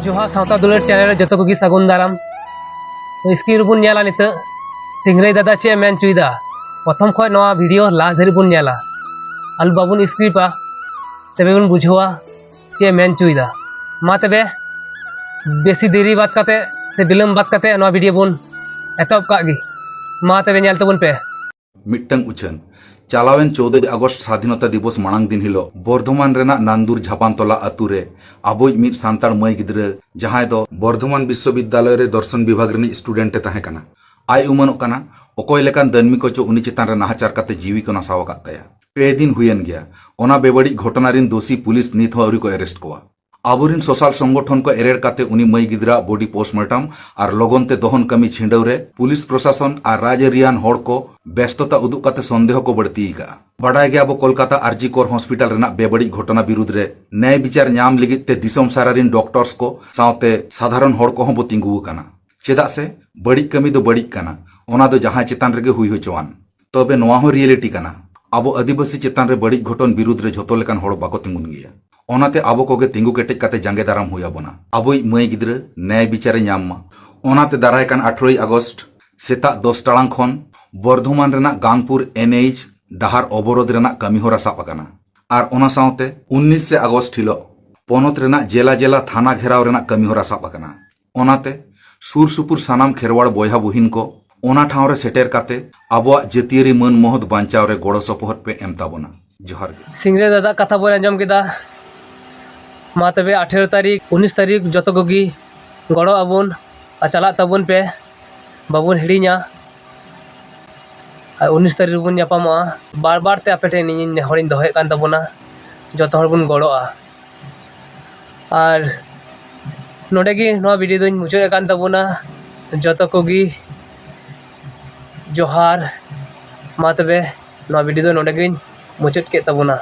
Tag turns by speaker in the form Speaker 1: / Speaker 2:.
Speaker 1: जोहार सावता दुलर चैनल जो को सगुन दाराम स्क्रीन बन नेला नित सिंगरे दादा चे मेन चुईदा प्रथम खो नवा वीडियो लास्ट धरी बन नेला आलू बाबुन स्क्रीपा तबे बन बुझवा चे मेन चुईदा मा तबे बेसी देरी बात करते से बिलम बात करते नवा वीडियो बन एतब कागी मा तबे नेल तबन पे
Speaker 2: मिट्टंग उछन चालावेन 14 अगस्त स्वाधीनता दिवस मांग दिन हिलो बर्धमान रेना नांदुर झापानतला अतुरे आबोज मिट सांतार मई गिद्रे जहां दो बर्धमान विश्वविद्यालय रे दर्शन विभाग रे स्टूडेंट ताहे कना आय उमनो कना ओकोय लेकान दनमी को चो उनी चितान रे नाहाचार काते जीवी को नासाव कातया पे दिन हुयन गया ओना बेबड़ी घटना रिन दोषी पुलिस नित हो अवरी को अरेस्ट कोआ आबुरिन सोशल संगठन को एरेड काते उनी मई गिद्रा बॉडी पोस्टमार्टम और लगनते दहन कमी छिंडव रे पुलिस प्रशासन और राजरियान होड़ को व्यस्तता उदुक काते संदेह को बढ़ती का बड़ाय गया कोलकाता आरजी कोर हॉस्पिटल रेना बेबड़ी घटना विरुद्ध रे न्याय विचार न्याम लिगित ते दिसम सारारिन डॉक्टर्स को सावते साधारण होड़ को हो तिंगु काना चेदा से बड़ी कमी दो बड़ी काना ओना दो जहां चितान रेगे हुई होचवान तबे नोआ हो रियलिटी काना आबो आदिवासी चितान रे बड़ी घटन विरुद्ध रे झोतो लेकान होड़ बाको तिंगुन गया ओनाते आबो कोगे तिंगु केटेज काते जांगे दाराम हुई आबोना आबोई मई गिद्रे न्याय विचारे न्याम ओनाते दाराय कान 18 अगस्त सेता 10 टाड़ांग खन बर्धमान रेना गांगपुर एनएच डाहार अवरोध रेना कमी होरा साप आकाना आर ओना सावते 19 से अगस्त हिलो पोनत रेना जेला जेला थाना घेराव रेना कमी होरा साप आकाना ओनाते सुर सुपुर सानाम खेरवाड़ बोयहा बुहिन को ओना ठाव रे सेटेर काते आबोआ जतियरी मन महत बांचाव रे गोड़ो सपोहट पे एम ताबोना जोहार
Speaker 1: सिंगरे दादा कथा बोल अंजम केदा मा तबे 18 तारीख 19 तारीख जतो कोगी गड़ो आबोन चला तबन पे बाबुन हिड़ीना 19 तारीख बन नापामा बार बार ते आपे ठेन इन हड़िन दोहे कान तबोना जतो हड़ बन गड़ोआ और नोडे गी नो वीडियो दोन मुचाद कान तबोना जतो कोगी जोहार मा तबे नो वीडियो दो नोडे गी मुचाद के तबोना।